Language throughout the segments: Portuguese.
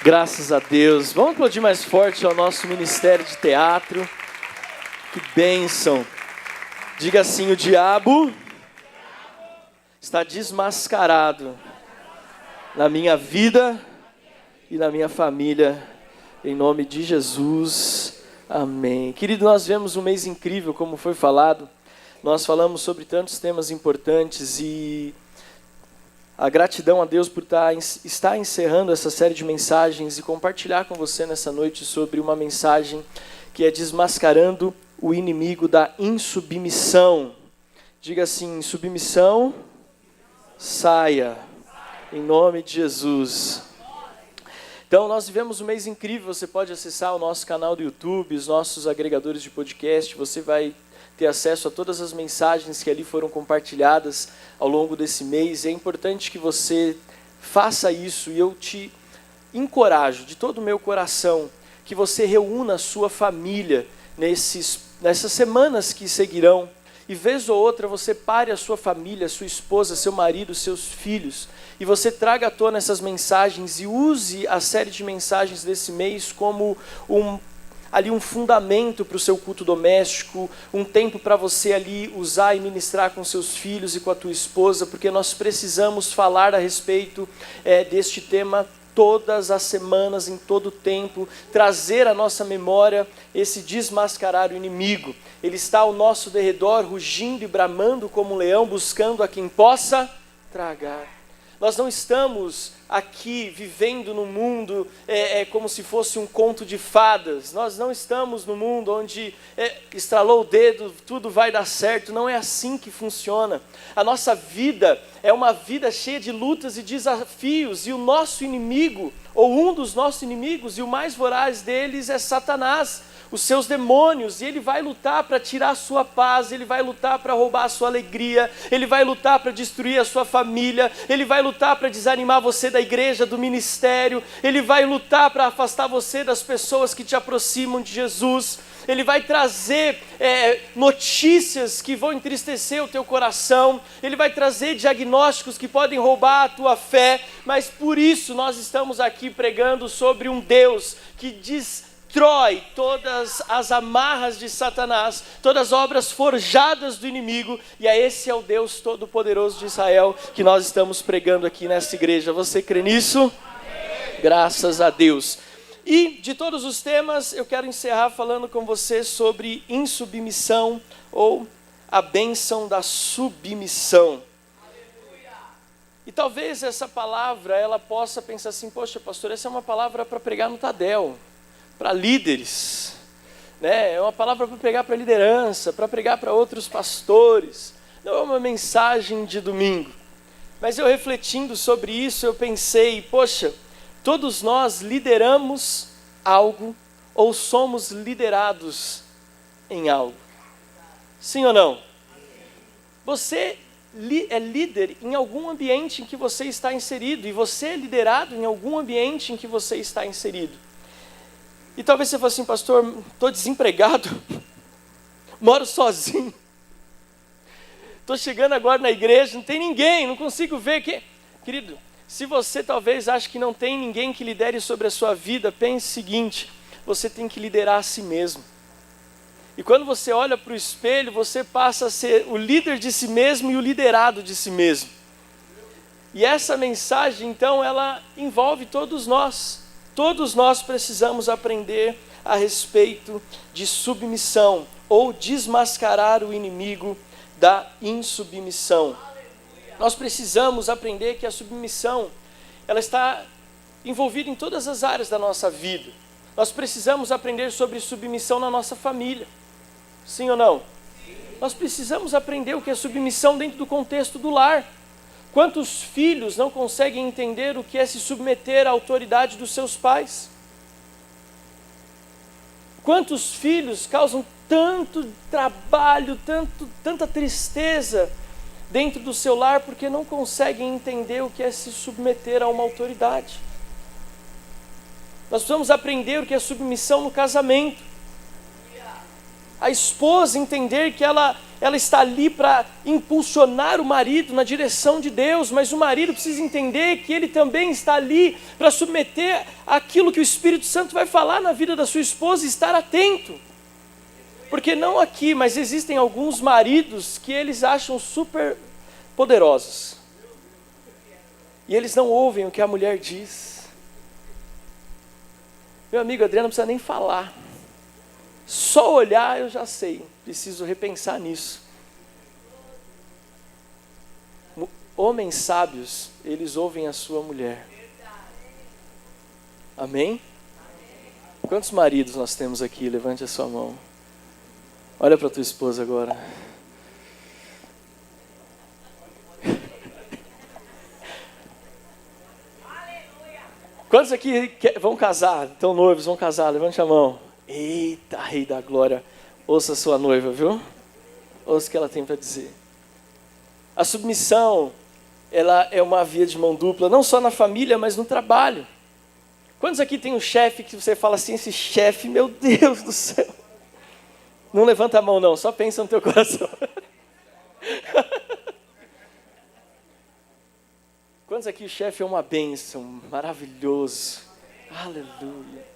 Graças a Deus. Vamos aplaudir mais forte ao nosso ministério de teatro. Que bênção. Diga assim: o diabo está desmascarado na minha vida e na minha família, em nome de Jesus. Amém. Querido, nós vemos um mês incrível, como foi falado. Nós falamos sobre tantos temas importantes e a gratidão a Deus por estar encerrando essa série de mensagens e compartilhar com você nessa noite sobre uma mensagem que é desmascarando o inimigo da insubmissão. Diga assim: submissão, saia, em nome de Jesus. Então, nós vivemos um mês incrível. Você pode acessar o nosso canal do YouTube, os nossos agregadores de podcast. Você vai ter acesso a todas as mensagens que ali foram compartilhadas ao longo desse mês. É importante que você faça isso e eu te encorajo de todo o meu coração que você reúna a sua família nessas semanas que seguirão. E vez ou outra você pare a sua família, sua esposa, seu marido, seus filhos, e você traga à tona essas mensagens e use a série de mensagens desse mês como um fundamento para o seu culto doméstico, um tempo para você ali usar e ministrar com seus filhos e com a tua esposa, porque nós precisamos falar a respeito deste tema todas as semanas, em todo o tempo, trazer à nossa memória esse desmascarar o inimigo. Ele está ao nosso derredor, rugindo e bramando como um leão, buscando a quem possa tragar. Nós não estamos aqui vivendo no mundo como se fosse um conto de fadas. Nós não estamos no mundo onde estralou o dedo, tudo vai dar certo. Não é assim que funciona. A nossa vida é uma vida cheia de lutas e desafios. E o nosso inimigo, ou um dos nossos inimigos, e o mais voraz deles é Satanás, os seus demônios, e ele vai lutar para tirar a sua paz, ele vai lutar para roubar a sua alegria, ele vai lutar para destruir a sua família, ele vai lutar para desanimar você da igreja, do ministério, ele vai lutar para afastar você das pessoas que te aproximam de Jesus, ele vai trazer notícias que vão entristecer o teu coração, ele vai trazer diagnósticos que podem roubar a tua fé, mas por isso nós estamos aqui pregando sobre um Deus que destrói todas as amarras de Satanás, todas as obras forjadas do inimigo, e esse é o Deus Todo-Poderoso de Israel que nós estamos pregando aqui nessa igreja. Você crê nisso? Amém. Graças a Deus. E de todos os temas, eu quero encerrar falando com você sobre insubmissão ou a bênção da submissão. E talvez essa palavra, ela possa pensar assim: poxa, pastor, essa é uma palavra para pregar no Tadel, para líderes, né? É uma palavra para pregar para liderança, para pregar para outros pastores, não é uma mensagem de domingo. Mas eu refletindo sobre isso, eu pensei, poxa, todos nós lideramos algo ou somos liderados em algo, sim ou não? Você é líder em algum ambiente em que você está inserido, e você é liderado em algum ambiente em que você está inserido. E talvez você fale assim: pastor, estou desempregado, moro sozinho, estou chegando agora na igreja, não tem ninguém, não consigo ver que... Querido, se você talvez ache que não tem ninguém que lidere sobre a sua vida, pense o seguinte: você tem que liderar a si mesmo. E quando você olha para o espelho, você passa a ser o líder de si mesmo e o liderado de si mesmo. E essa mensagem, então, ela envolve todos nós. Todos nós precisamos aprender a respeito de submissão ou desmascarar o inimigo da insubmissão. Nós precisamos aprender que a submissão, ela está envolvida em todas as áreas da nossa vida. Nós precisamos aprender sobre submissão na nossa família. Sim ou não? Sim. Nós precisamos aprender o que é submissão dentro do contexto do lar. Quantos filhos não conseguem entender o que é se submeter à autoridade dos seus pais? Quantos filhos causam tanto trabalho, tanta tristeza dentro do seu lar porque não conseguem entender o que é se submeter a uma autoridade? Nós precisamos aprender o que é submissão no casamento. A esposa entender que ela está ali para impulsionar o marido na direção de Deus, mas o marido precisa entender que ele também está ali para submeter aquilo que o Espírito Santo vai falar na vida da sua esposa e estar atento. Porque não aqui, mas existem alguns maridos que eles acham super poderosos. E eles não ouvem o que a mulher diz. Meu amigo Adriano, não precisa nem falar. Só olhar eu já sei. Preciso repensar nisso. Homens sábios, eles ouvem a sua mulher. Amém? Quantos maridos nós temos aqui? Levante a sua mão. Olha para tua esposa agora. Quantos aqui vão casar? Estão noivos, vão casar? Levante a mão. Eita, Rei da Glória. Ouça a sua noiva, viu? Ouça o que ela tem para dizer. A submissão, ela é uma via de mão dupla, não só na família, mas no trabalho. Quantos aqui tem um chefe que você fala assim, esse chefe, meu Deus do céu. Não levanta a mão não, só pensa no teu coração. Quantos aqui o chefe é uma bênção, maravilhoso. Aleluia.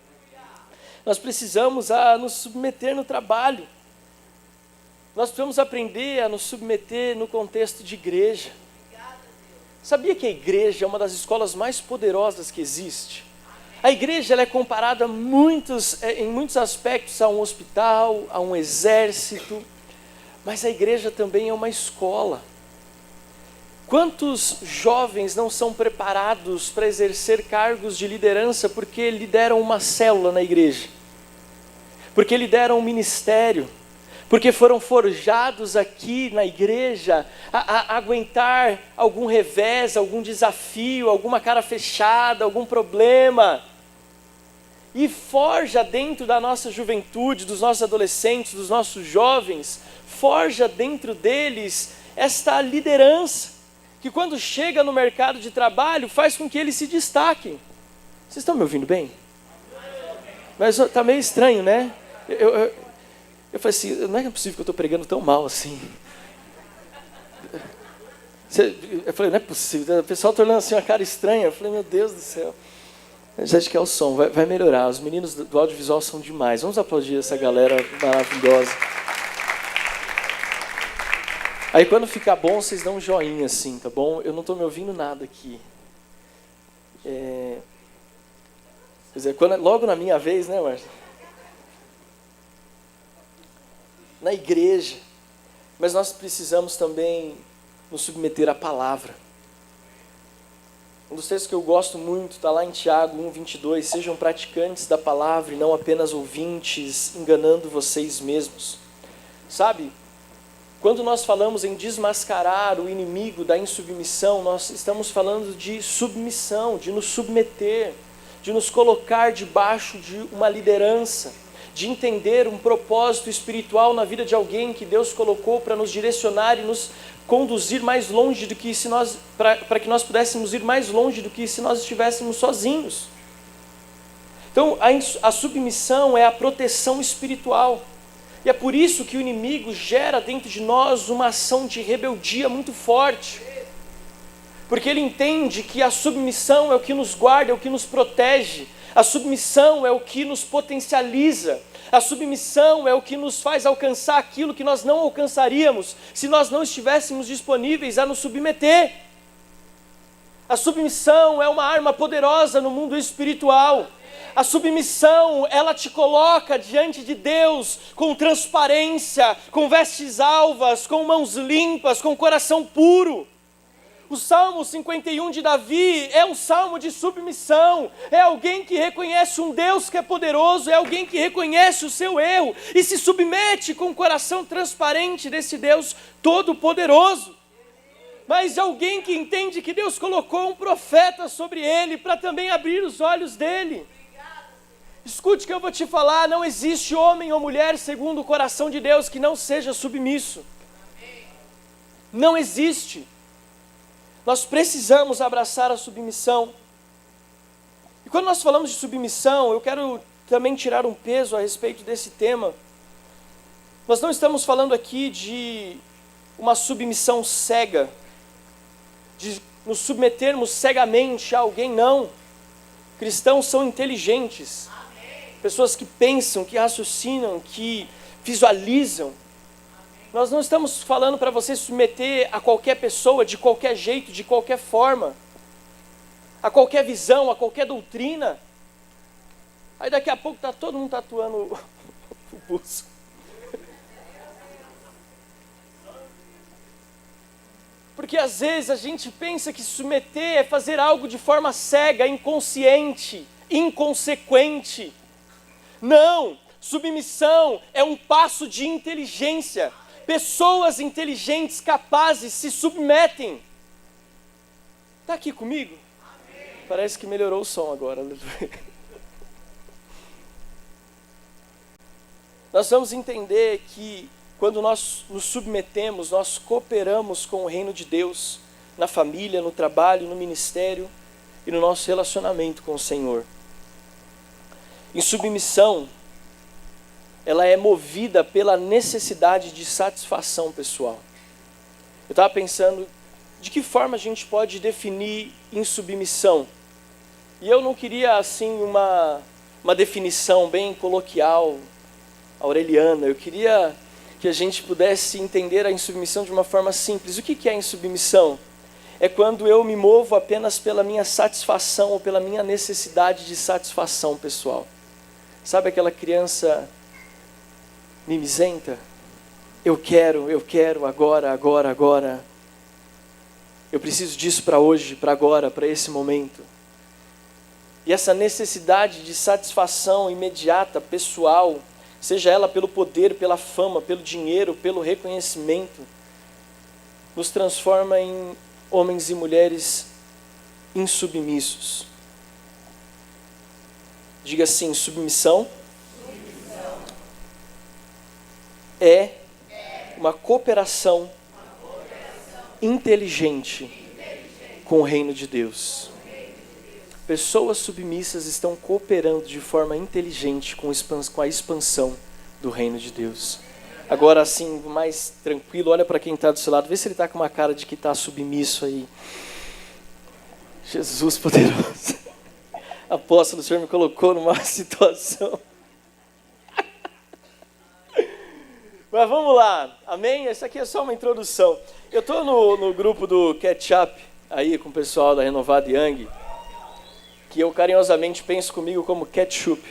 Nós precisamos nos submeter no trabalho. Nós precisamos aprender a nos submeter no contexto de igreja. Sabia que a igreja é uma das escolas mais poderosas que existe? A igreja ela é comparada em muitos aspectos a um hospital, a um exército, mas a igreja também é uma escola. Quantos jovens não são preparados para exercer cargos de liderança porque lideram uma célula na igreja? Porque lideram um ministério? Porque foram forjados aqui na igreja a aguentar algum revés, algum desafio, alguma cara fechada, algum problema. E forja dentro da nossa juventude, dos nossos adolescentes, dos nossos jovens, forja dentro deles esta liderança, que quando chega no mercado de trabalho faz com que eles se destaquem. Vocês estão me ouvindo bem? Mas está meio estranho, né? Eu falei assim, não é possível que eu estou pregando tão mal assim. Eu falei, não é possível. O pessoal está olhando assim, uma cara estranha. Eu falei, meu Deus do céu. Mas acho que é o som, vai melhorar. Os meninos do audiovisual são demais. Vamos aplaudir essa galera maravilhosa. Aí quando ficar bom, vocês dão um joinha assim, tá bom? Eu não estou me ouvindo nada aqui. Quer dizer, logo na minha vez, né, Márcia? Na igreja, mas nós precisamos também nos submeter à palavra. Um dos textos que eu gosto muito está lá em Tiago 1:22, sejam praticantes da palavra e não apenas ouvintes, enganando vocês mesmos. Sabe, quando nós falamos em desmascarar o inimigo da insubmissão, nós estamos falando de submissão, de nos submeter, de nos colocar debaixo de uma liderança, de entender um propósito espiritual na vida de alguém que Deus colocou para nos direcionar e nos conduzir mais longe do que se nós, para que nós pudéssemos ir mais longe do que se nós estivéssemos sozinhos. Então, a submissão é a proteção espiritual. E é por isso que o inimigo gera dentro de nós uma ação de rebeldia muito forte. Porque ele entende que a submissão é o que nos guarda, é o que nos protege. A submissão é o que nos potencializa. A submissão é o que nos faz alcançar aquilo que nós não alcançaríamos se nós não estivéssemos disponíveis a nos submeter. A submissão é uma arma poderosa no mundo espiritual. A submissão, ela te coloca diante de Deus com transparência, com vestes alvas, com mãos limpas, com coração puro. O Salmo 51 de Davi é um salmo de submissão, é alguém que reconhece um Deus que é poderoso, é alguém que reconhece o seu erro e se submete com o coração transparente desse Deus todo-poderoso. Mas é alguém que entende que Deus colocou um profeta sobre ele para também abrir os olhos dele. Escute o que eu vou te falar, não existe homem ou mulher segundo o coração de Deus que não seja submisso. Não existe. Nós precisamos abraçar a submissão. E quando nós falamos de submissão, eu quero também tirar um peso a respeito desse tema. Nós não estamos falando aqui de uma submissão cega, de nos submetermos cegamente a alguém, não. Cristãos são inteligentes, pessoas que pensam, que raciocinam, que visualizam. Nós não estamos falando para você se submeter a qualquer pessoa, de qualquer jeito, de qualquer forma, a qualquer visão, a qualquer doutrina. Aí daqui a pouco está todo mundo tatuando o pulso. Porque às vezes a gente pensa que se submeter é fazer algo de forma cega, inconsciente, inconsequente. Não, submissão é um passo de inteligência. Pessoas inteligentes, capazes, se submetem. Está aqui comigo? Amém. Parece que melhorou o som agora. Nós vamos entender que quando nós nos submetemos, nós cooperamos com o reino de Deus, na família, no trabalho, no ministério e no nosso relacionamento com o Senhor. Em submissão, ela é movida pela necessidade de satisfação pessoal. Eu estava pensando, de que forma a gente pode definir insubmissão? E eu não queria, assim, uma definição bem coloquial, aureliana. Eu queria que a gente pudesse entender a insubmissão de uma forma simples. O que é insubmissão? É quando eu me movo apenas pela minha satisfação ou pela minha necessidade de satisfação pessoal. Sabe aquela criança mimizenta? Eu quero, agora. Eu preciso disso para hoje, para agora, para esse momento. E essa necessidade de satisfação imediata, pessoal, seja ela pelo poder, pela fama, pelo dinheiro, pelo reconhecimento, nos transforma em homens e mulheres insubmissos. Diga assim, submissão é uma cooperação inteligente com o reino de Deus. Pessoas submissas estão cooperando de forma inteligente com a expansão do reino de Deus. Agora, assim, mais tranquilo, olha para quem está do seu lado, vê se ele está com uma cara de que está submisso aí. Jesus poderoso. Apóstolo, o Senhor me colocou numa situação. Mas vamos lá, amém? Essa aqui é só uma introdução. Eu estou no grupo do Catch Up, aí com o pessoal da Renovada Young, que eu carinhosamente penso comigo como ketchup.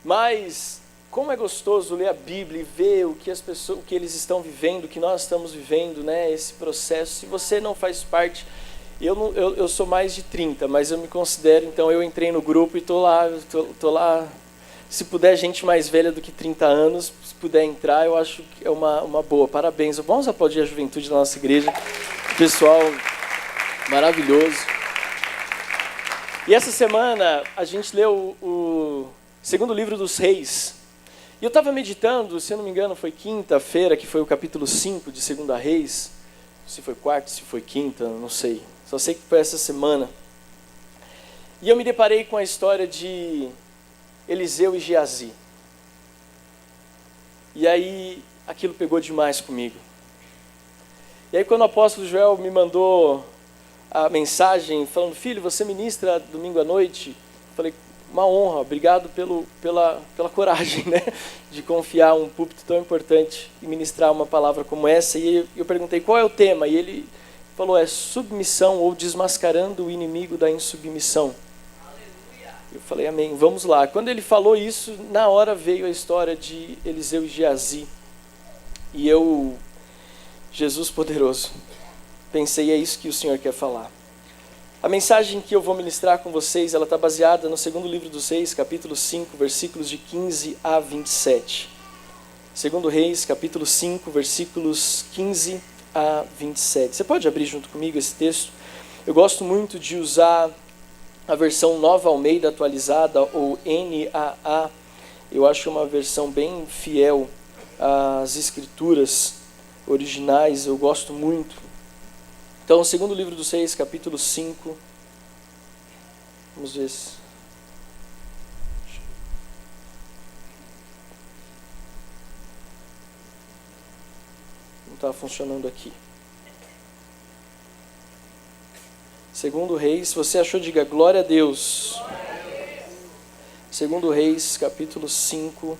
Mas como é gostoso ler a Bíblia e ver o que as pessoas, o que eles estão vivendo, o que nós estamos vivendo, né? Esse processo. Se você não faz parte, eu sou mais de 30, mas eu me considero, então eu entrei no grupo e tô lá. Se puder gente mais velha do que 30 anos, se puder entrar, eu acho que é uma boa. Parabéns. Vamos aplaudir a juventude da nossa igreja. Pessoal maravilhoso. E essa semana a gente leu o segundo livro dos Reis. E eu estava meditando, se eu não me engano foi quinta-feira, que foi o capítulo 5 de 2 Reis. Se foi quarta, se foi quinta, não sei. Só sei que foi essa semana. E eu me deparei com a história de Eliseu e Geazi. E aí aquilo pegou demais comigo. E aí quando o apóstolo Joel me mandou a mensagem falando, filho, você ministra domingo à noite? Eu falei, uma honra, obrigado pela coragem, né, de confiar um púlpito tão importante e ministrar uma palavra como essa. E eu perguntei, qual é o tema? E ele falou, é submissão ou desmascarando o inimigo da insubmissão. Eu falei, amém, vamos lá. Quando ele falou isso, na hora veio a história de Eliseu e Geazi. E eu, Jesus poderoso, pensei, é isso que o Senhor quer falar. A mensagem que eu vou ministrar com vocês, ela está baseada no segundo livro dos Reis, capítulo 5, versículos de 15 a 27. Segundo Reis, capítulo 5, versículos 15 a 27. Você pode abrir junto comigo esse texto? Eu gosto muito de usar a versão Nova Almeida atualizada, ou NAA. Eu acho uma versão bem fiel às escrituras originais, eu gosto muito. Então, o segundo livro dos Reis, capítulo 5, vamos ver se... está funcionando aqui. Segundo Reis, se você achou, diga glória a Deus. Segundo Reis, capítulo 5,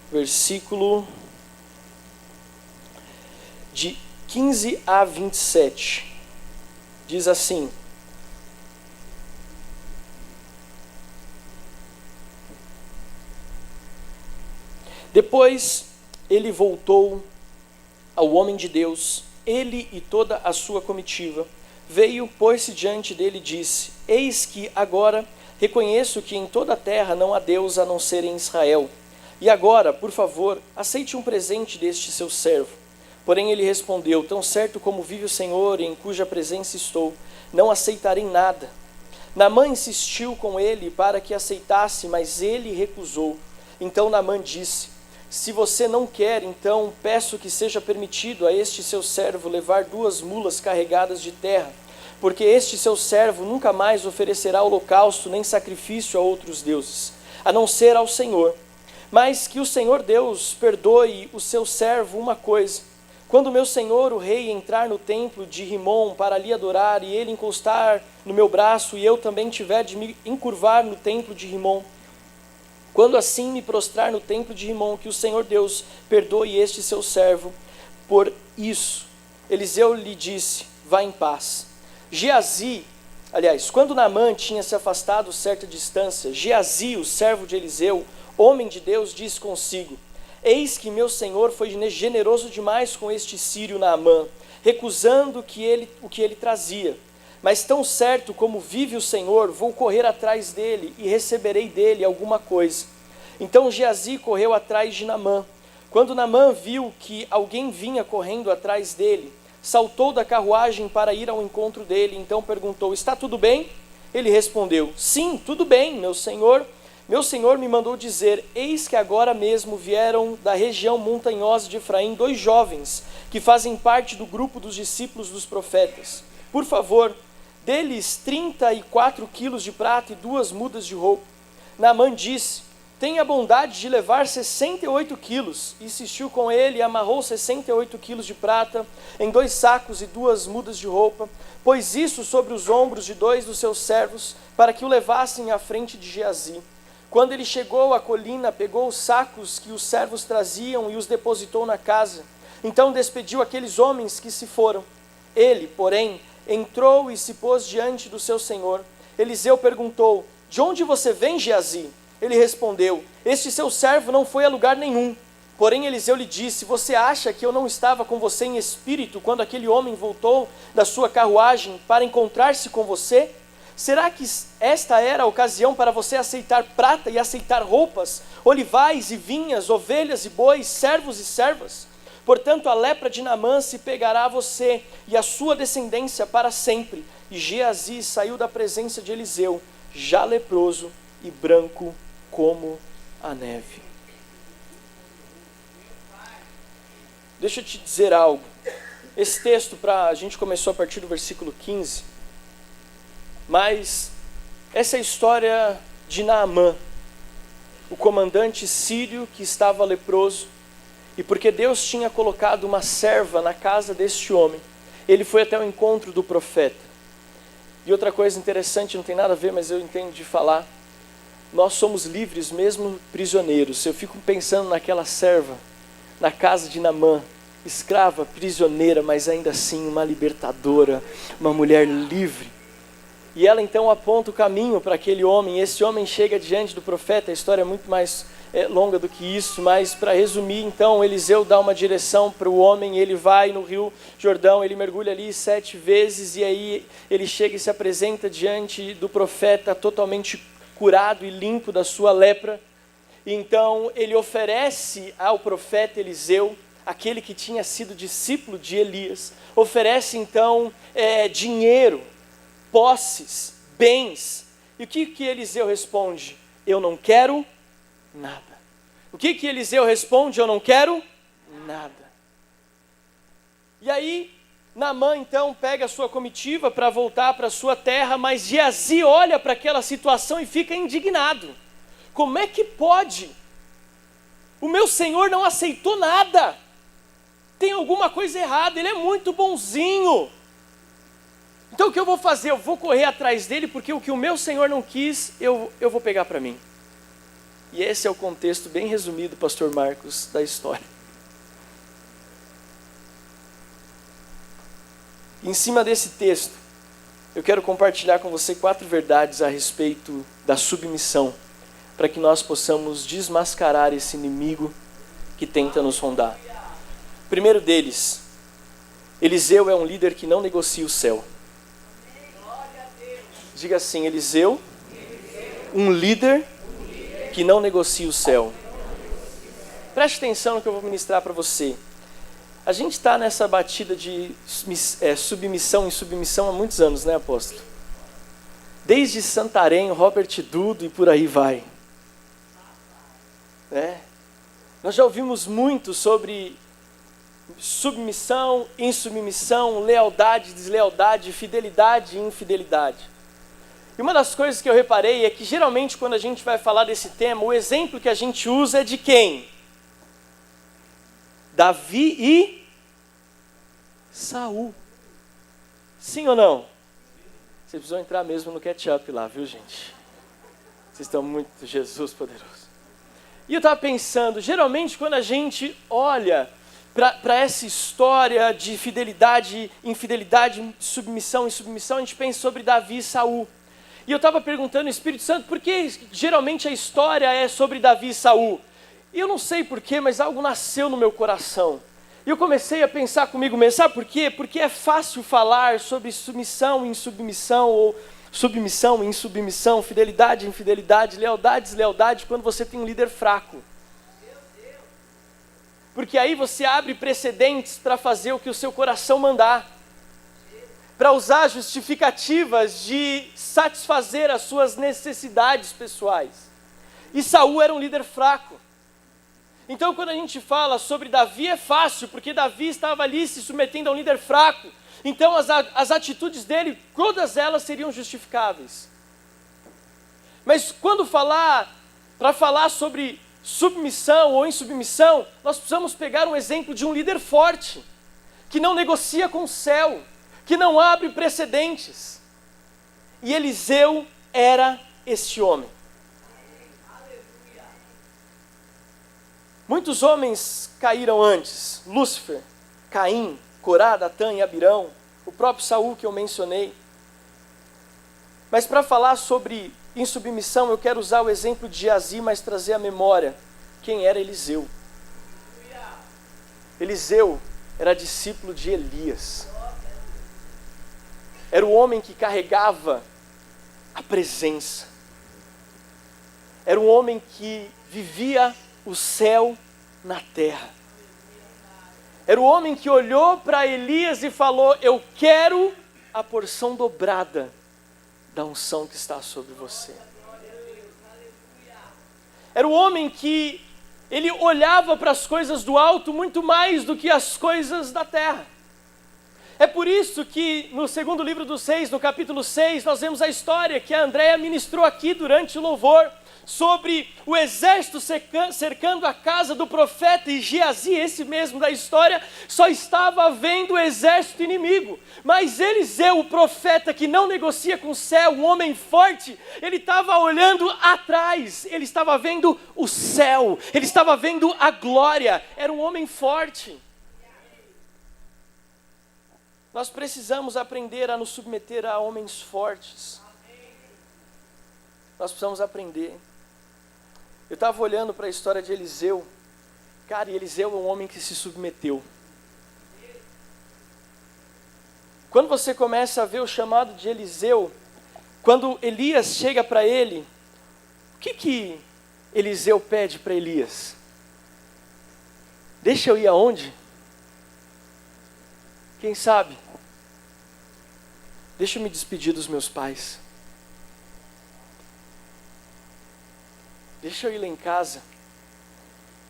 versículo de 15 a 27. Diz assim: depois ele voltou ao homem de Deus, ele e toda a sua comitiva. Veio, pôs-se diante dele e disse: eis que agora reconheço que em toda a terra não há Deus a não ser em Israel. E agora, por favor, aceite um presente deste seu servo. Porém ele respondeu: tão certo como vive o Senhor, em cuja presença estou, não aceitarei nada. Naamã insistiu com ele para que aceitasse, mas ele recusou. Então Naamã disse: se você não quer, então peço que seja permitido a este seu servo levar 2 mulas carregadas de terra, porque este seu servo nunca mais oferecerá holocausto nem sacrifício a outros deuses, a não ser ao Senhor. Mas que o Senhor Deus perdoe o seu servo uma coisa: quando meu senhor, o rei, entrar no templo de Rimom para ali adorar, e ele encostar no meu braço, e eu também tiver de me encurvar no templo de Rimom, quando assim me prostrar no templo de Rimom, que o Senhor Deus perdoe este seu servo por isso. Eliseu lhe disse: vá em paz. Quando Naamã tinha se afastado certa distância, Geazi, o servo de Eliseu, homem de Deus, disse consigo: eis que meu senhor foi generoso demais com este sírio Naamã, recusando o que ele trazia. Mas tão certo como vive o Senhor, vou correr atrás dele e receberei dele alguma coisa. Então Geazi correu atrás de Naamã. Quando Naamã viu que alguém vinha correndo atrás dele, saltou da carruagem para ir ao encontro dele. Então perguntou: está tudo bem? Ele respondeu: sim, tudo bem, meu senhor. Meu senhor me mandou dizer: eis que agora mesmo vieram da região montanhosa de Efraim 2 jovens, que fazem parte do grupo dos discípulos dos profetas. Por favor, dê-lhes 34 quilos de prata e 2 mudas de roupa. Naamã disse: tenha bondade de levar 68 quilos. Insistiu com ele e amarrou 68 quilos de prata em 2 sacos e 2 mudas de roupa. Pôs isso sobre os ombros de 2 dos seus servos, para que o levassem à frente de Geazi. Quando ele chegou à colina, pegou os sacos que os servos traziam e os depositou na casa. Então despediu aqueles homens que se foram. Ele, porém, entrou e se pôs diante do seu senhor. Eliseu perguntou: de onde você vem, Geazi? Ele respondeu: este seu servo não foi a lugar nenhum. Porém Eliseu lhe disse: você acha que eu não estava com você em espírito quando aquele homem voltou da sua carruagem para encontrar-se com você? Será que esta era a ocasião para você aceitar prata e aceitar roupas, olivais e vinhas, ovelhas e bois, servos e servas? Portanto, a lepra de Naamã se pegará a você e a sua descendência para sempre. E Geazi saiu da presença de Eliseu, já leproso e branco como a neve. Deixa eu te dizer algo. Esse texto, a gente começou a partir do versículo 15, mas essa é a história de Naamã, o comandante sírio que estava leproso, e porque Deus tinha colocado uma serva na casa deste homem, ele foi até o encontro do profeta. E outra coisa interessante, não tem nada a ver, mas eu entendo de falar, nós somos livres mesmo prisioneiros. Eu fico pensando naquela serva, na casa de Naamã, escrava, prisioneira, mas ainda assim uma libertadora, uma mulher livre. E ela então aponta o caminho para aquele homem, e esse homem chega diante do profeta. A história é muito mais longa do que isso, mas para resumir, então, Eliseu dá uma direção para o homem, ele vai no rio Jordão, ele mergulha ali 7 vezes, e aí ele chega e se apresenta diante do profeta totalmente curado e limpo da sua lepra. E então ele oferece ao profeta Eliseu, aquele que tinha sido discípulo de Elias, oferece então dinheiro, posses, bens. E o que Eliseu responde? Eu não quero nada. O que Eliseu responde? Eu não quero nada. E aí Naamã então pega a sua comitiva para voltar para a sua terra, mas Geazi olha para aquela situação e fica indignado. Como é que pode? O meu senhor não aceitou nada. tem alguma coisa errada, ele é muito bonzinho. Então o que eu vou fazer? Eu vou correr atrás dele, porque o que o meu Senhor não quis, eu vou pegar para mim. E esse é o contexto bem resumido, pastor Marcos, da história. Em cima desse texto, eu quero compartilhar com você 4 verdades a respeito da submissão, para que nós possamos desmascarar esse inimigo que tenta nos rondar. O primeiro deles, Eliseu é um líder que não negocia o céu. Diga assim, Eliseu, um líder que não negocia o céu. Preste atenção no que eu vou ministrar para você. A gente está nessa batida de submissão em submissão há muitos anos, né, apóstolo? Desde Santarém, Robert Dudo e por aí vai. Nós já ouvimos muito sobre submissão, insubmissão, lealdade, deslealdade, fidelidade e infidelidade. E uma das coisas que eu reparei é que geralmente quando a gente vai falar desse tema, o exemplo que a gente usa é de quem? Davi e Saul. Sim ou não? Vocês precisam entrar mesmo no ketchup lá, viu, gente? Vocês estão muito Jesus poderoso. E eu estava pensando, geralmente quando a gente olha para essa história de fidelidade, infidelidade, submissão e submissão, a gente pensa sobre Davi e Saul. E eu estava perguntando ao Espírito Santo, por que geralmente a história é sobre Davi e Saul? E eu não sei porquê, mas algo nasceu no meu coração. E eu comecei a pensar comigo mesmo, sabe por quê? Porque é fácil falar sobre submissão e insubmissão, ou submissão e insubmissão, fidelidade e infidelidade, lealdade e deslealdade, quando você tem um líder fraco. Porque aí você abre precedentes para fazer o que o seu coração mandar. Para usar justificativas de satisfazer as suas necessidades pessoais. E Saul era um líder fraco. Então quando a gente fala sobre Davi é fácil, porque Davi estava ali se submetendo a um líder fraco. Então as atitudes dele, todas elas seriam justificáveis. Mas quando para falar sobre submissão ou insubmissão, nós precisamos pegar um exemplo de um líder forte, que não negocia com o céu, que não abre precedentes. E Eliseu era este homem. Muitos homens caíram antes. Lúcifer, Caim, Corá, Datã e Abirão, o próprio Saul que eu mencionei. Mas para falar sobre insubmissão, eu quero usar o exemplo de Geazi, mas trazer à memória quem era Eliseu. Eliseu era discípulo de Elias. Era o homem que carregava a presença. Era um homem que vivia o céu na terra. Era o homem que olhou para Elias e falou: eu quero a porção dobrada da unção que está sobre você. Era o homem que ele olhava para as coisas do alto muito mais do que as coisas da terra. É por isso que no segundo livro dos Reis, no capítulo 6, nós vemos a história que a Andréia ministrou aqui durante o louvor, sobre o exército cercando a casa do profeta, e Geazi, esse mesmo da história, só estava vendo o exército inimigo. Mas Eliseu, o profeta que não negocia com o céu, um homem forte, ele estava olhando atrás, ele estava vendo o céu, ele estava vendo a glória, era um homem forte. Nós precisamos aprender a nos submeter a homens fortes. Nós precisamos aprender. Eu estava olhando para a história de Eliseu. Cara, e Eliseu é um homem que se submeteu. Quando você começa a ver o chamado de Eliseu, quando Elias chega para ele, o que Eliseu pede para Elias? Deixa eu ir aonde? Quem sabe? Deixa eu me despedir dos meus pais. Deixa eu ir lá em casa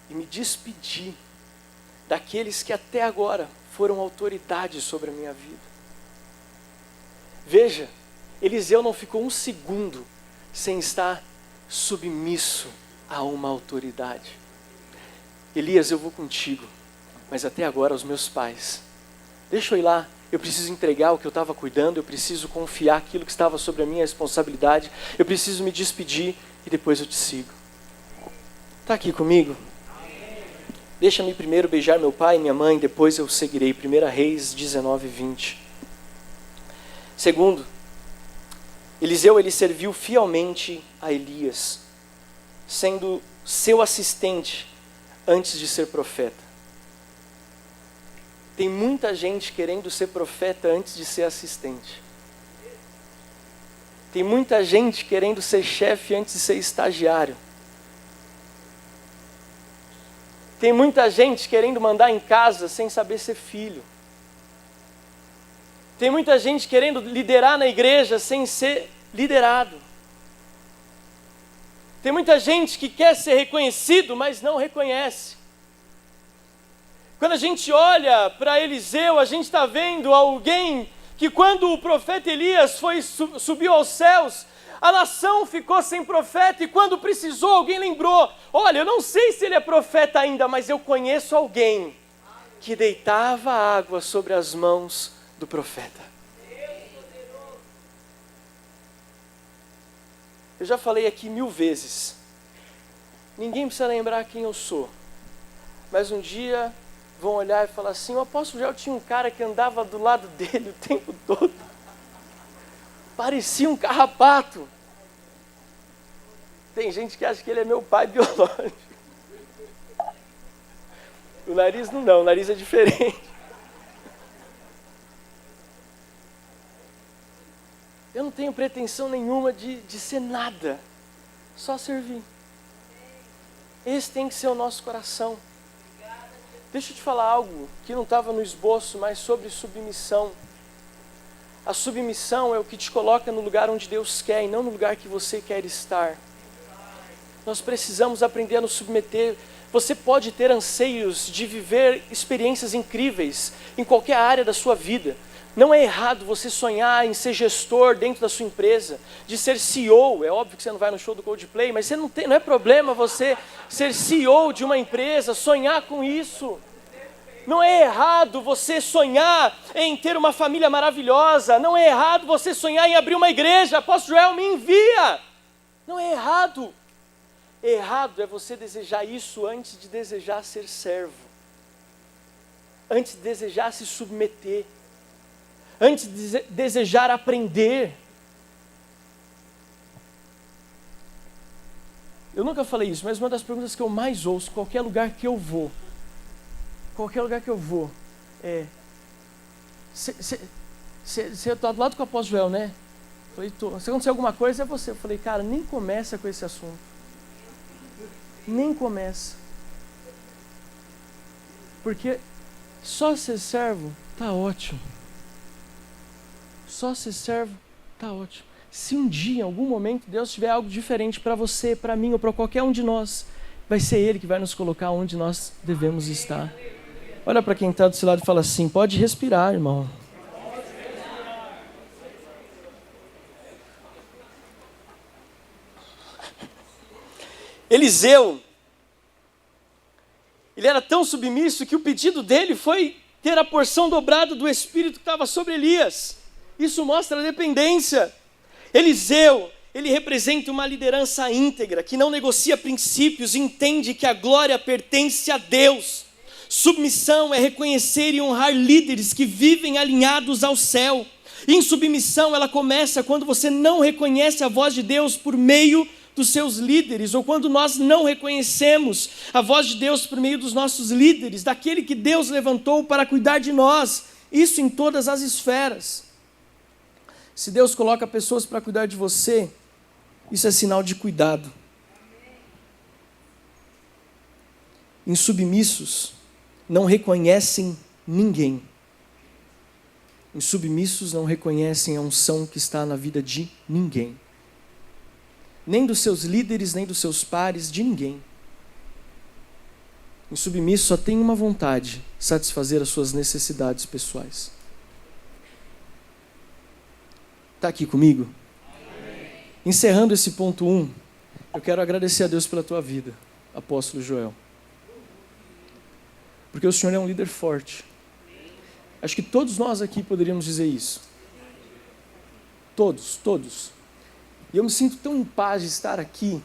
e me despedir daqueles que até agora foram autoridade sobre a minha vida. Veja, Eliseu não ficou um segundo sem estar submisso a uma autoridade. Elias, eu vou contigo. mas até agora os meus pais. Deixa eu ir lá, eu preciso entregar o que eu estava cuidando, eu preciso confiar aquilo que estava sobre a minha responsabilidade, eu preciso me despedir e depois eu te sigo. Está aqui comigo? Deixa-me primeiro beijar meu pai e minha mãe, depois eu seguirei. 1 Reis 19, 20. Segundo, Eliseu ele serviu fielmente a Elias, sendo seu assistente antes de ser profeta. Tem muita gente querendo ser profeta antes de ser assistente. Tem muita gente querendo ser chefe antes de ser estagiário. Tem muita gente querendo mandar em casa sem saber ser filho. Tem muita gente querendo liderar na igreja sem ser liderado. Tem muita gente que quer ser reconhecido, mas não reconhece. Quando a gente olha para Eliseu, a gente está vendo alguém que quando o profeta Elias subiu aos céus, a nação ficou sem profeta, e quando precisou, alguém lembrou: olha, eu não sei se ele é profeta ainda, mas eu conheço alguém que deitava água sobre as mãos do profeta. Eu já falei aqui 1000 vezes, ninguém precisa lembrar quem eu sou, mas um dia vão olhar e falar assim: o apóstolo Joel tinha um cara que andava do lado dele o tempo todo, parecia um carrapato. Tem gente que acha que ele é meu pai biológico. O nariz não, o nariz é diferente. Eu não tenho pretensão nenhuma de ser nada, só servir. Esse tem que ser o nosso coração. Deixa eu te falar algo que não estava no esboço, mas sobre submissão. A submissão é o que te coloca no lugar onde Deus quer e não no lugar que você quer estar. Nós precisamos aprender a nos submeter. Você pode ter anseios de viver experiências incríveis em qualquer área da sua vida. Não é errado você sonhar em ser gestor dentro da sua empresa, de ser CEO. É óbvio que você não vai no show do Coldplay, mas não é problema você ser CEO de uma empresa, sonhar com isso. Não é errado você sonhar em ter uma família maravilhosa. Não é errado você sonhar em abrir uma igreja. Apóstolo Joel, me envia. Não é errado. Errado é você desejar isso antes de desejar ser servo, antes de desejar se submeter, antes de desejar aprender. Eu nunca falei isso, mas uma das perguntas que eu mais ouço, qualquer lugar que eu vou, é: você está do lado com o apóstolo Joel, né? Eu falei: tô. Se acontecer alguma coisa, é você. Eu falei: cara, nem começa com esse assunto. Nem começa. Porque só ser servo está ótimo. Só ser servo está ótimo. Se um dia, em algum momento, Deus tiver algo diferente para você, para mim ou para qualquer um de nós, vai ser Ele que vai nos colocar onde nós devemos estar. Olha para quem está do seu lado e fala assim: pode respirar, irmão. Eliseu, ele era tão submisso que o pedido dele foi ter a porção dobrada do Espírito que estava sobre Elias. Isso mostra a dependência. Eliseu, ele representa uma liderança íntegra, que não negocia princípios e entende que a glória pertence a Deus. Submissão é reconhecer e honrar líderes que vivem alinhados ao céu. Insubmissão, ela começa quando você não reconhece a voz de Deus por meio dos seus líderes, ou quando nós não reconhecemos a voz de Deus por meio dos nossos líderes, daquele que Deus levantou para cuidar de nós, isso em todas as esferas. Se Deus coloca pessoas para cuidar de você, isso é sinal de cuidado. Insubmissos não reconhecem ninguém. Insubmissos não reconhecem a unção que está na vida de ninguém. Nem dos seus líderes, nem dos seus pares, de ninguém. Insubmisso só tem uma vontade: satisfazer as suas necessidades pessoais. Está aqui comigo? Amém. Encerrando esse ponto 1, eu quero agradecer a Deus pela tua vida, apóstolo Joel. porque o Senhor é um líder forte. Acho que todos nós aqui poderíamos dizer isso. Todos. E eu me sinto tão em paz de estar aqui,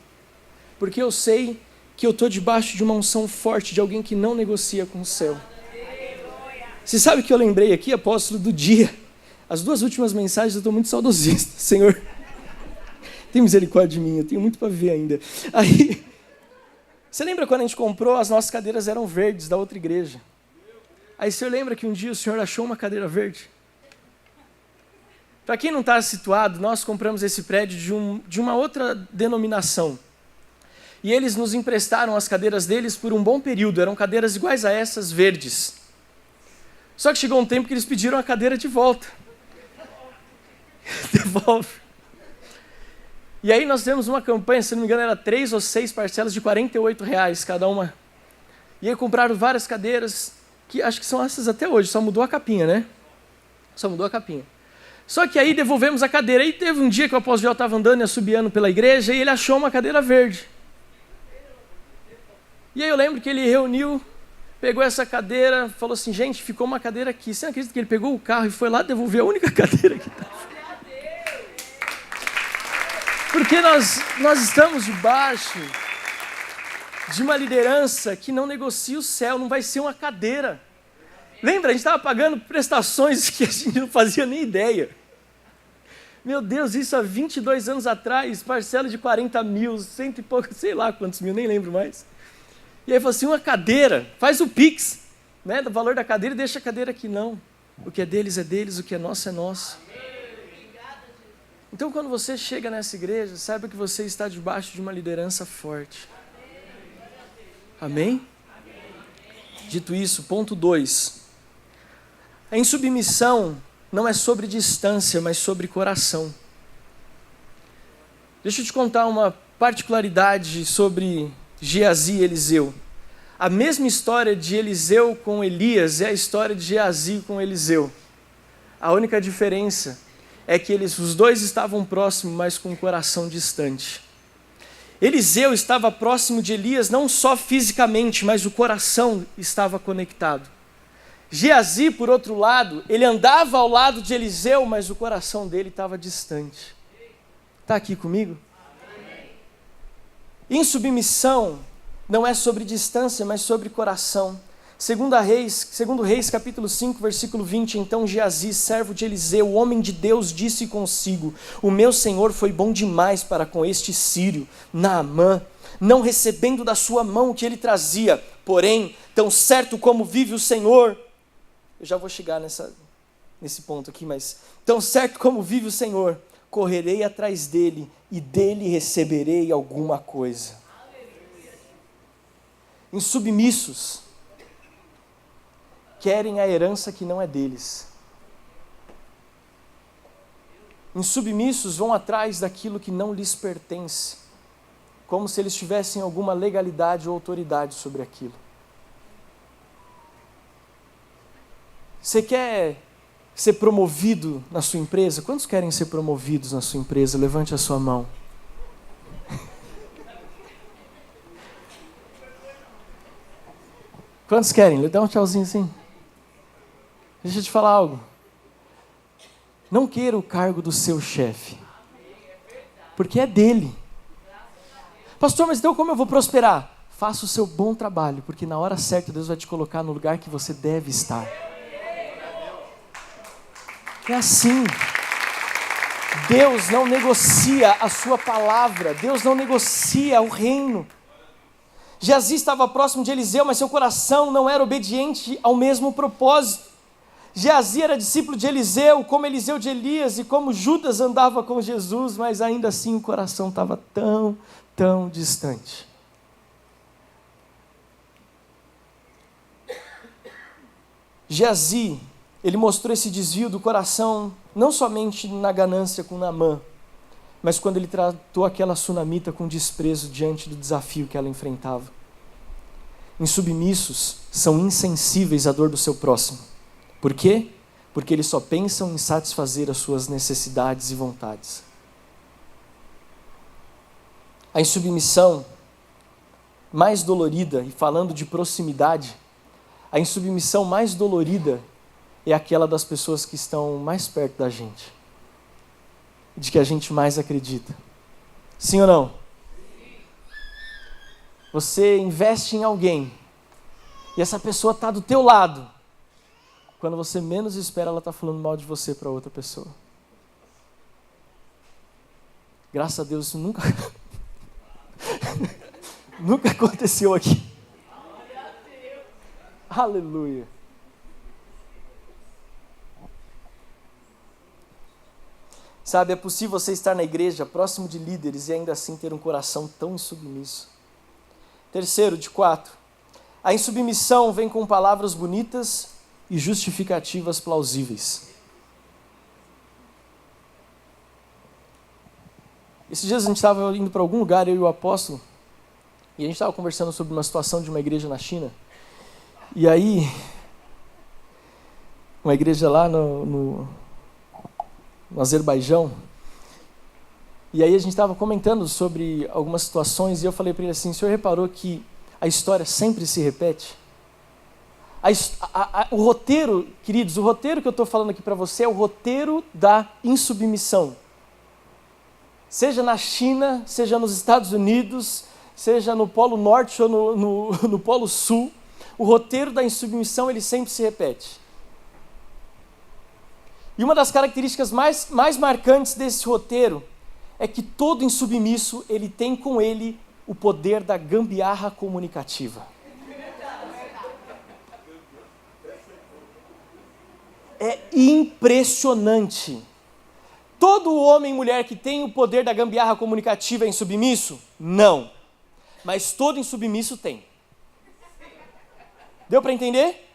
porque eu sei que eu estou debaixo de uma unção forte de alguém que não negocia com o céu. Você sabe que eu lembrei aqui, apóstolo, do dia. As 2 últimas mensagens eu estou muito saudosista. Senhor, tem misericórdia de mim, eu tenho muito para ver ainda. Aí, você lembra quando a gente comprou, as nossas cadeiras eram verdes da outra igreja? Aí o senhor lembra que um dia o senhor achou uma cadeira verde? Para quem não está situado, nós compramos esse prédio de uma outra denominação. E eles nos emprestaram as cadeiras deles por um bom período. Eram cadeiras iguais a essas, verdes. Só que chegou um tempo que eles pediram a cadeira de volta. Devolve. E aí nós temos uma campanha, se não me engano, era 3 ou 6 parcelas de R$48 cada uma. E aí compraram várias cadeiras, que acho que são essas até hoje, só mudou a capinha, né? Só mudou a capinha. Só que aí devolvemos a cadeira. Aí teve um dia que o apóstolo Joel estava andando e assobiando pela igreja e ele achou uma cadeira verde. E aí eu lembro que ele reuniu, pegou essa cadeira, falou assim, gente, ficou uma cadeira aqui. Você não acredita que ele pegou o carro e foi lá devolver a única cadeira que estava? Porque nós estamos debaixo de uma liderança que não negocia o céu, não vai ser uma cadeira. Lembra, a gente estava pagando prestações que a gente não fazia nem ideia. Meu Deus, isso há 22 anos atrás, parcela de 40 mil, 100 e pouco, sei lá quantos mil, nem lembro mais. E aí falou assim, uma cadeira, faz o Pix, né, do valor da cadeira e deixa a cadeira aqui. Não, o que é deles, o que é nosso é nosso. Então quando você chega nessa igreja, saiba que você está debaixo de uma liderança forte. Amém? Dito isso, ponto 2. A insubmissão não é sobre distância, mas sobre coração. Deixa eu te contar uma particularidade sobre Geazi e Eliseu. A mesma história de Eliseu com Elias é a história de Geazi com Eliseu. A única diferença é que os dois estavam próximos, mas com o coração distante. Eliseu estava próximo de Elias não só fisicamente, mas o coração estava conectado. Geazi, por outro lado, ele andava ao lado de Eliseu, mas o coração dele estava distante. Está aqui comigo? Insubmissão não é sobre distância, mas sobre coração. Segundo Reis, capítulo 5, versículo 20, então Geazi, servo de Eliseu, o homem de Deus, disse consigo, o meu senhor foi bom demais para com este sírio, Naamã, não recebendo da sua mão o que ele trazia, porém, tão certo como vive o Senhor, eu já vou chegar nesse ponto aqui, mas tão certo como vive o Senhor, correrei atrás dele e dele receberei alguma coisa. Insubmissos querem a herança que não é deles. Insubmissos vão atrás daquilo que não lhes pertence, como se eles tivessem alguma legalidade ou autoridade sobre aquilo. Você quer ser promovido na sua empresa? Quantos querem ser promovidos na sua empresa? Levante a sua mão. Quantos querem? Dá um tchauzinho assim. Deixa eu te falar algo. Não queira o cargo do seu chefe, porque é dele. Pastor, mas então como eu vou prosperar? Faça o seu bom trabalho, porque na hora certa Deus vai te colocar no lugar que você deve estar. É assim. Deus não negocia a sua palavra, Deus não negocia o reino. Geazi estava próximo de Eliseu, mas seu coração não era obediente ao mesmo propósito. Geazi era discípulo de Eliseu, como Eliseu de Elias, e como Judas andava com Jesus, mas ainda assim o coração estava tão distante. Geazi, ele mostrou esse desvio do coração, não somente na ganância com Naamã, mas quando ele tratou aquela sunamita com desprezo diante do desafio que ela enfrentava. Insubmissos são insensíveis à dor do seu próximo. Por quê? Porque eles só pensam em satisfazer as suas necessidades e vontades. A insubmissão mais dolorida, e falando de proximidade, A insubmissão mais dolorida é aquela das pessoas que estão mais perto da gente, de que a gente mais acredita. Sim ou não? Você investe em alguém e essa pessoa está do teu lado. Quando você menos espera, ela está falando mal de você para outra pessoa. Graças a Deus isso nunca nunca aconteceu aqui. Aleluia. Sabe, é possível você estar na igreja, próximo de líderes, e ainda assim ter um coração tão insubmisso. Terceiro, de 4. A insubmissão vem com palavras bonitas e justificativas plausíveis. Esses dias a gente estava indo para algum lugar, eu e o apóstolo, e a gente estava conversando sobre uma situação de uma igreja na China. E aí, uma igreja lá no Azerbaijão, e aí a gente estava comentando sobre algumas situações, e eu falei para ele assim: o senhor reparou que a história sempre se repete? O roteiro, queridos, o roteiro que eu estou falando aqui para você é o roteiro da insubmissão. Seja na China, seja nos Estados Unidos, seja no Polo Norte ou no Polo Sul, o roteiro da insubmissão ele sempre se repete. E uma das características mais marcantes desse roteiro é que todo insubmisso ele tem com ele o poder da gambiarra comunicativa. É impressionante. Todo homem e mulher que tem o poder da gambiarra comunicativa é insubmisso? Não. Mas todo insubmisso tem. Deu para entender?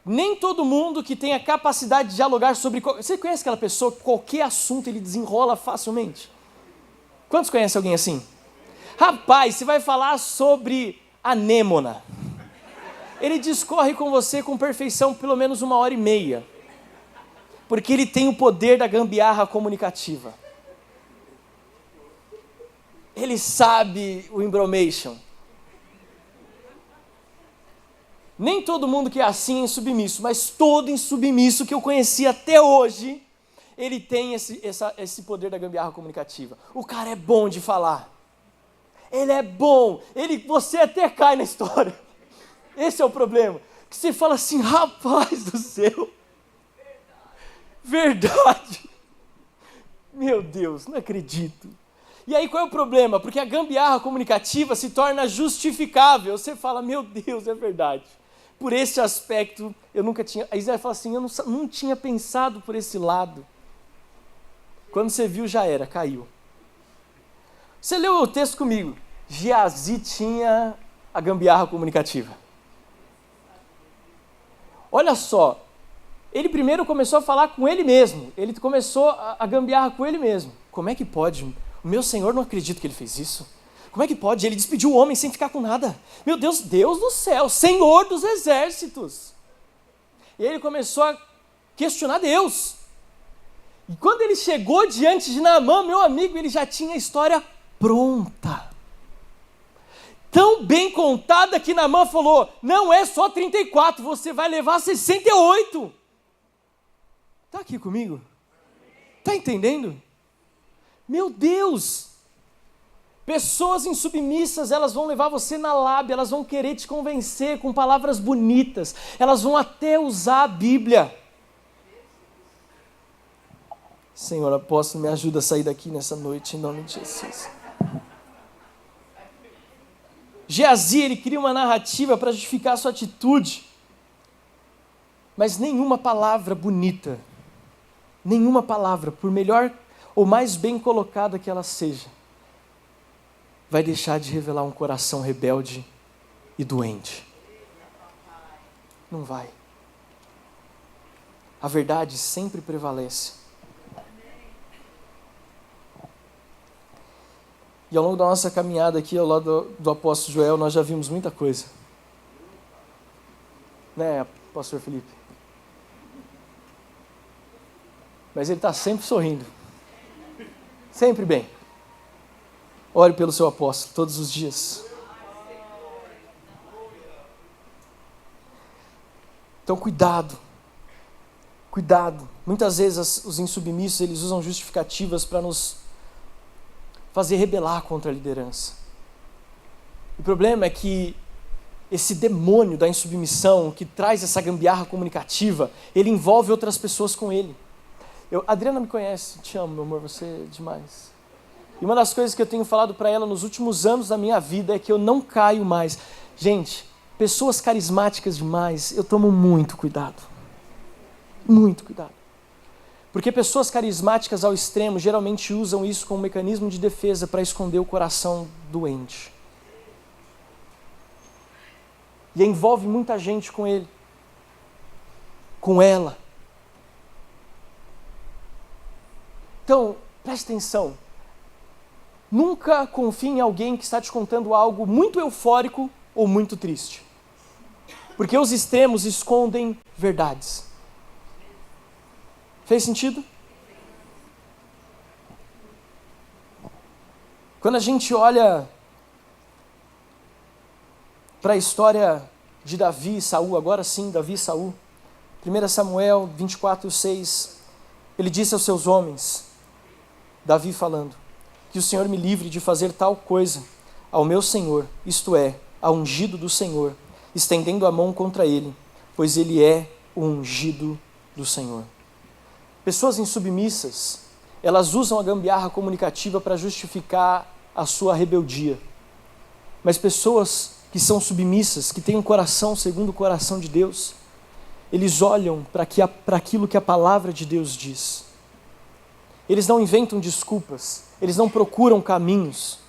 Nem todo mundo que tem a capacidade de dialogar sobre... Você conhece aquela pessoa que qualquer assunto ele desenrola facilmente? Quantos conhecem alguém assim? Rapaz, você vai falar sobre anêmona. Ele discorre com você com perfeição pelo menos 1h30. Porque ele tem o poder da gambiarra comunicativa. Ele sabe o embromation. Nem todo mundo que é assim é insubmisso, mas todo insubmisso que eu conheci até hoje, ele tem esse poder da gambiarra comunicativa. O cara é bom de falar. Ele é bom. Você até cai na história. Esse é o problema. Que você fala assim: rapaz do céu. Verdade. Meu Deus, não acredito. E aí qual é o problema? Porque a gambiarra comunicativa se torna justificável. Você fala: meu Deus, é verdade. Por esse aspecto, eu nunca tinha... Aí você fala assim: eu não tinha pensado por esse lado. Quando você viu, já era, caiu. Você leu o texto comigo. Geazi tinha a gambiarra comunicativa. Olha só. Ele primeiro começou a falar com ele mesmo. Ele começou a gambiarra com ele mesmo. Como é que pode? O meu Senhor, não acredito que ele fez isso. Como é que pode? Ele despediu o homem sem ficar com nada. Meu Deus, Deus do céu, Senhor dos exércitos. E ele começou a questionar Deus. E quando ele chegou diante de Naamã, meu amigo, ele já tinha a história pronta. Tão bem contada que Naamã falou: não é só 34, você vai levar 68. Está aqui comigo? Está entendendo? Meu Deus! Pessoas insubmissas, elas vão levar você na lábia, elas vão querer te convencer com palavras bonitas, elas vão até usar a Bíblia. Senhor apóstolo, me ajuda a sair daqui nessa noite, em nome de Jesus. Geazi, ele cria uma narrativa para justificar a sua atitude, mas nenhuma palavra bonita, nenhuma palavra, por melhor ou mais bem colocada que ela seja, vai deixar de revelar um coração rebelde e doente. Não vai. A verdade sempre prevalece. E ao longo da nossa caminhada aqui, ao lado do apóstolo Joel, nós já vimos muita coisa. Né, pastor Felipe? Mas ele está sempre sorrindo. Sempre bem. Ore pelo seu apóstolo todos os dias. Então cuidado. Cuidado. Muitas vezes os insubmissos, eles usam justificativas para nos fazer rebelar contra a liderança. O problema é que esse demônio da insubmissão, que traz essa gambiarra comunicativa, ele envolve outras pessoas com ele. A Adriana me conhece, te amo, meu amor, você é demais. E uma das coisas que eu tenho falado para ela nos últimos anos da minha vida é que eu não caio mais. Gente, pessoas carismáticas demais, eu tomo muito cuidado. Muito cuidado. Porque pessoas carismáticas ao extremo geralmente usam isso como mecanismo de defesa para esconder o coração doente. E envolve muita gente com ele. Com ela. Então, preste atenção. Nunca confie em alguém que está te contando algo muito eufórico ou muito triste. Porque os extremos escondem verdades. Fez sentido? Quando a gente olha para a história de Davi e Saul, agora sim, Davi e Saul, 1 Samuel 24:6, ele disse aos seus homens, Davi falando, que o Senhor me livre de fazer tal coisa ao meu Senhor, isto é, ao ungido do Senhor, estendendo a mão contra ele, pois ele é o ungido do Senhor. Pessoas insubmissas, elas usam a gambiarra comunicativa para justificar a sua rebeldia. Mas pessoas que são submissas, que têm um coração segundo o coração de Deus, eles olham para aquilo que a palavra de Deus diz. Eles não inventam desculpas, eles não procuram caminhos,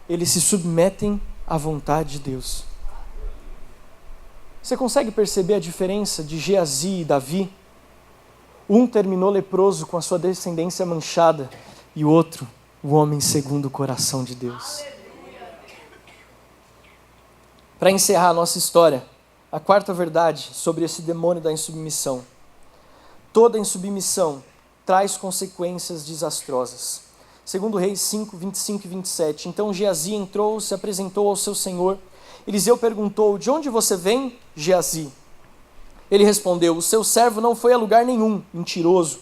eles se submetem à vontade de Deus. Você consegue perceber a diferença de Geazi e Davi? Um terminou leproso com a sua descendência manchada e o outro, o homem segundo o coração de Deus. Para encerrar a nossa história, a quarta verdade sobre esse demônio da insubmissão. Toda insubmissão traz consequências desastrosas. Segundo Reis 5, 25 e 27. Então Geazi entrou, se apresentou ao seu senhor. Eliseu perguntou, de onde você vem, Geazi? Ele respondeu, o seu servo não foi a lugar nenhum, mentiroso.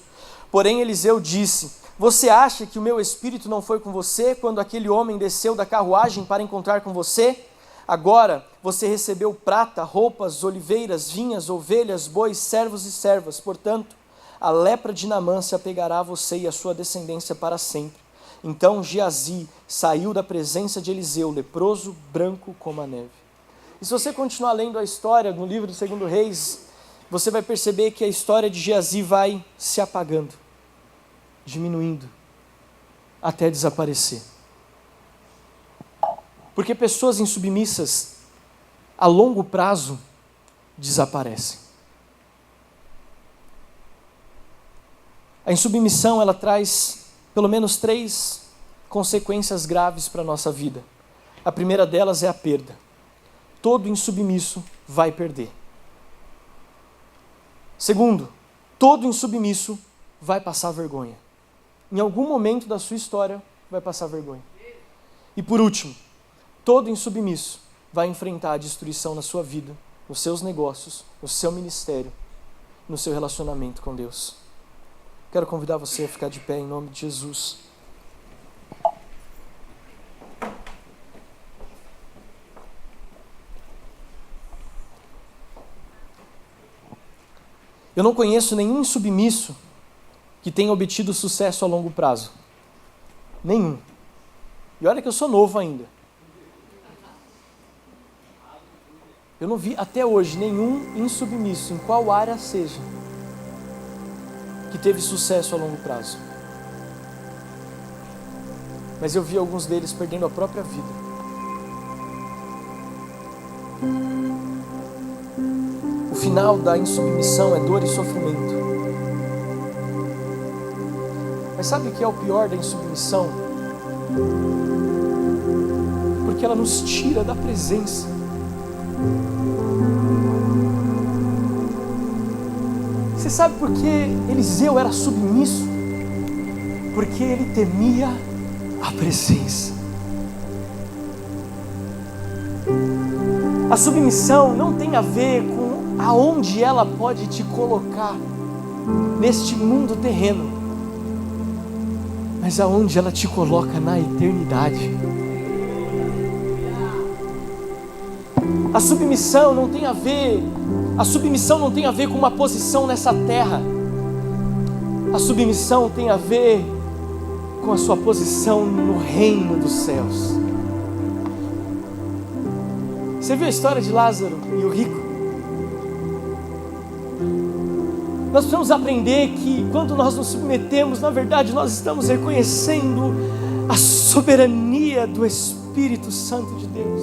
Porém Eliseu disse, você acha que o meu espírito não foi com você quando aquele homem desceu da carruagem para encontrar com você? Agora você recebeu prata, roupas, oliveiras, vinhas, ovelhas, bois, servos e servas. Portanto, a lepra de Naamã se apegará a você e a sua descendência para sempre. Então Geazi saiu da presença de Eliseu, leproso, branco como a neve. E se você continuar lendo a história no livro do 2 Reis, você vai perceber que a história de Geazi vai se apagando, diminuindo, até desaparecer. Porque pessoas insubmissas, a longo prazo, desaparecem. A insubmissão, ela traz pelo menos 3 consequências graves para a nossa vida. A primeira delas é a perda. Todo insubmisso vai perder. Segundo, todo insubmisso vai passar vergonha. Em algum momento da sua história, vai passar vergonha. E por último, todo insubmisso vai enfrentar a destruição na sua vida, nos seus negócios, no seu ministério, no seu relacionamento com Deus. Quero convidar você a ficar de pé em nome de Jesus. Eu não conheço nenhum insubmisso que tenha obtido sucesso a longo prazo. Nenhum. E olha que eu sou novo ainda. Eu não vi até hoje nenhum insubmisso, em qual área seja, que teve sucesso a longo prazo. Mas eu vi alguns deles perdendo a própria vida. O final da insubmissão é dor e sofrimento. Mas sabe o que é o pior da insubmissão? Porque ela nos tira da presença. Você sabe por que Eliseu era submisso? Porque ele temia a presença. A submissão não tem a ver com aonde ela pode te colocar neste mundo terreno, mas aonde ela te coloca na eternidade. A submissão não tem a ver com uma posição nessa terra. A submissão tem a ver com a sua posição no reino dos céus. Você viu a história de Lázaro e o rico? Nós precisamos aprender que quando nós nos submetemos, na verdade nós estamos reconhecendo a soberania do Espírito Santo de Deus.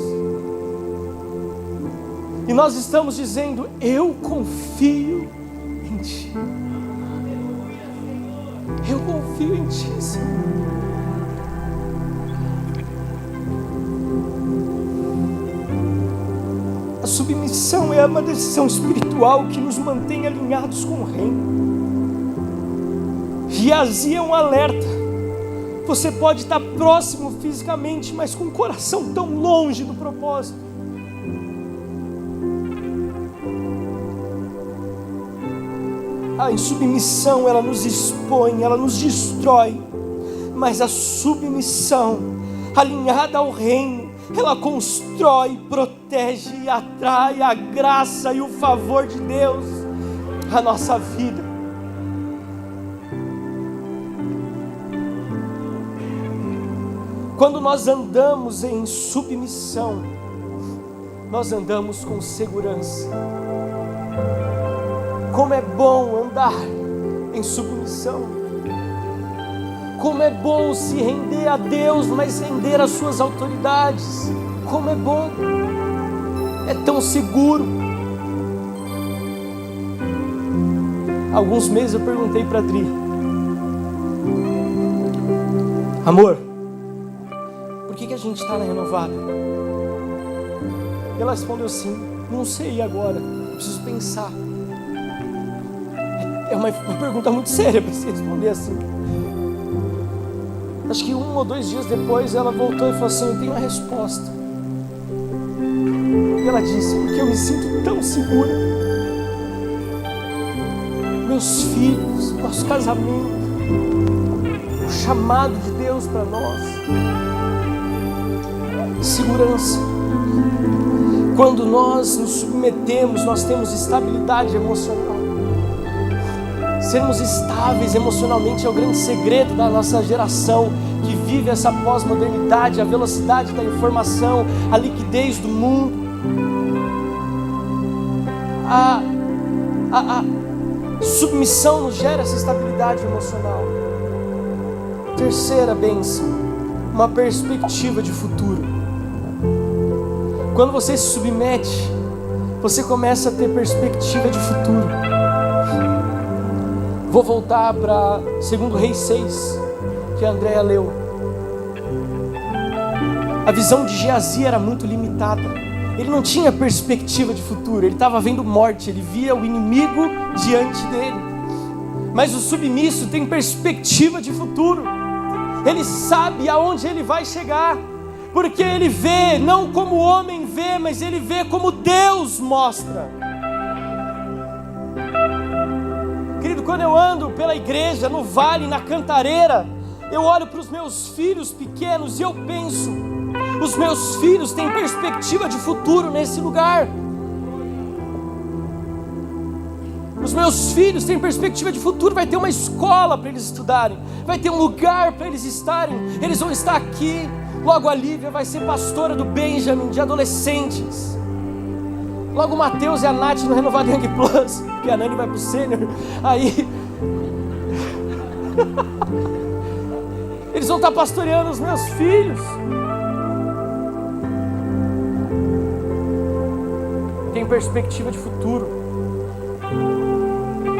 E nós estamos dizendo: eu confio em Ti. Eu confio em Ti, Senhor. A submissão é uma decisão espiritual que nos mantém alinhados com o reino. Geazi é um alerta. Você pode estar próximo fisicamente, mas com o coração tão longe do propósito. A insubmissão, ela nos expõe, ela nos destrói. Mas a submissão, alinhada ao reino, ela constrói, protege e atrai a graça e o favor de Deus à nossa vida. Quando nós andamos em submissão, nós andamos com segurança. Como é bom andar em submissão. Como é bom se render a Deus, mas render às suas autoridades. Como é bom. É tão seguro. Há alguns meses eu perguntei para a Adri: amor, por que a gente está na Renovada? E ela respondeu assim: não sei agora, eu preciso pensar. É uma pergunta muito séria para você responder assim. Acho que 1 ou 2 dias depois ela voltou e falou assim: eu tenho uma resposta. E ela disse: porque eu me sinto tão segura. Meus filhos, nosso casamento, o chamado de Deus para nós. Segurança. Quando nós nos submetemos, nós temos estabilidade emocional. Sermos estáveis emocionalmente é o grande segredo da nossa geração, que vive essa pós-modernidade, a velocidade da informação, a liquidez do mundo. A submissão nos gera essa estabilidade emocional. Terceira bênção, uma perspectiva de futuro. Quando você se submete, você começa a ter perspectiva de futuro. Vou voltar para 2 Reis 6, que a Andréa leu. A visão de Geazi era muito limitada. Ele não tinha perspectiva de futuro, ele estava vendo morte, ele via o inimigo diante dele. Mas o submisso tem perspectiva de futuro. Ele sabe aonde ele vai chegar, porque ele vê não como o homem vê, mas ele vê como Deus mostra. Querido, quando eu ando pela igreja, no vale, na cantareira, eu olho para os meus filhos pequenos e eu penso: os meus filhos têm perspectiva de futuro nesse lugar. Os meus filhos têm perspectiva de futuro. Vai ter uma escola para eles estudarem, vai ter um lugar para eles estarem. Eles vão estar aqui. Logo a Lívia vai ser pastora do Benjamin, de adolescentes. Logo o Mateus e a Nath no Renovado Young Plus, porque a Nani vai pro Sênior. Aí eles vão estar pastoreando os meus filhos. Tem perspectiva de futuro.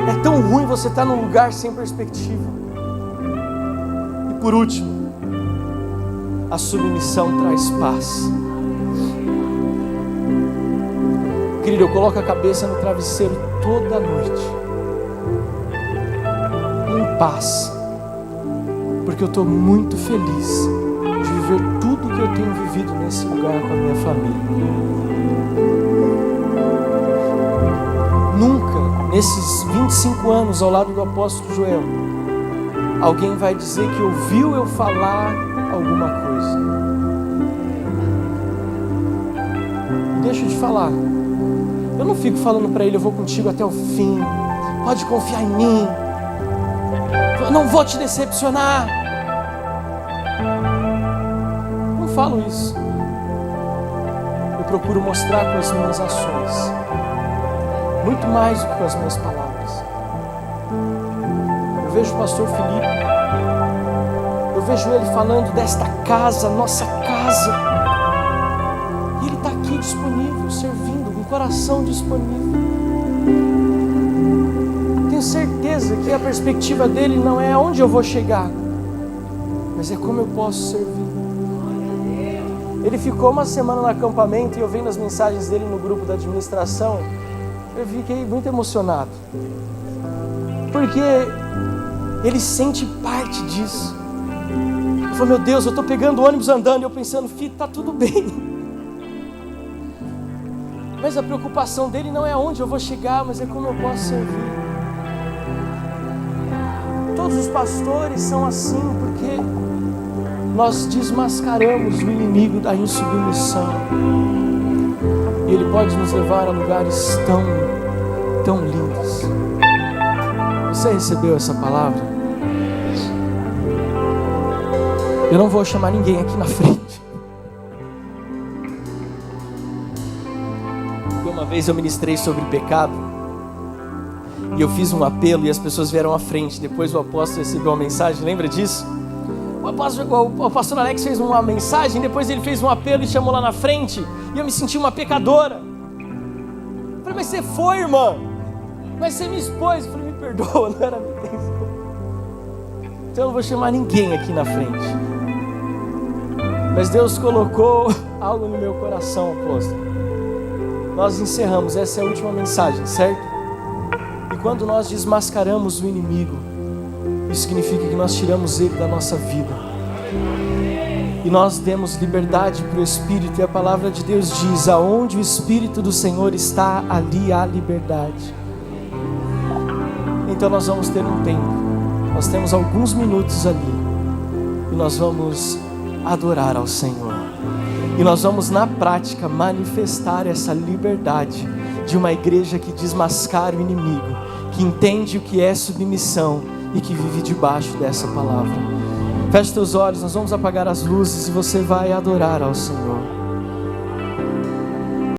É tão ruim você estar num lugar sem perspectiva. E por último, a submissão traz paz. Querido, eu coloco a cabeça no travesseiro toda noite, em paz, porque eu estou muito feliz de viver tudo que eu tenho vivido nesse lugar com a minha família. nesses 25 anos ao lado do apóstolo Joel, alguém vai dizer que ouviu eu falar alguma coisa. Deixa eu te falar, eu não fico falando para ele, eu vou contigo até o fim, pode confiar em mim, eu não vou te decepcionar. Não falo isso. Eu procuro mostrar com as minhas ações, muito mais do que com as minhas palavras. Eu vejo o pastor Felipe, eu vejo ele falando desta casa, nossa casa, e ele está aqui disponível, servindo, com o coração disponível. Tenho certeza que a perspectiva dele não é aonde eu vou chegar, mas é como eu posso servir. Ele ficou uma semana no acampamento e eu vendo as mensagens dele no grupo da administração, eu fiquei muito emocionado, porque ele sente parte disso. Ele falou, meu Deus, eu estou pegando o ônibus andando, e eu pensando, filho, está tudo bem, mas a preocupação dele não é aonde eu vou chegar, mas é como eu posso servir. Todos os pastores são assim, porque nós desmascaramos o inimigo da insubmissão, e ele pode nos levar a lugares tão lindos. Você recebeu essa palavra? Eu não vou chamar ninguém aqui na frente. Uma vez eu ministrei sobre pecado, e eu fiz um apelo e as pessoas vieram à frente. Depois o apóstolo recebeu uma mensagem, lembra disso? O pastor Alex fez uma mensagem, depois ele fez um apelo e chamou lá na frente, e eu me senti uma pecadora. Eu falei, mas você foi, irmã, mas você me expôs. Eu falei, me perdoa, não era a minha intenção. Então eu não vou chamar ninguém aqui na frente, mas Deus colocou algo no meu coração, apóstolo. Nós encerramos, essa é a última mensagem, certo? E quando nós desmascaramos o inimigo, isso significa que nós tiramos ele da nossa vida, e nós demos liberdade para o Espírito, e a palavra de Deus diz, aonde o Espírito do Senhor está, ali há liberdade. Então nós vamos ter um tempo, nós temos alguns minutos ali, e nós vamos adorar ao Senhor, e nós vamos na prática manifestar essa liberdade de uma igreja que desmascara o inimigo, que entende o que é submissão e que vive debaixo dessa palavra. Feche teus olhos, nós vamos apagar as luzes e você vai adorar ao Senhor.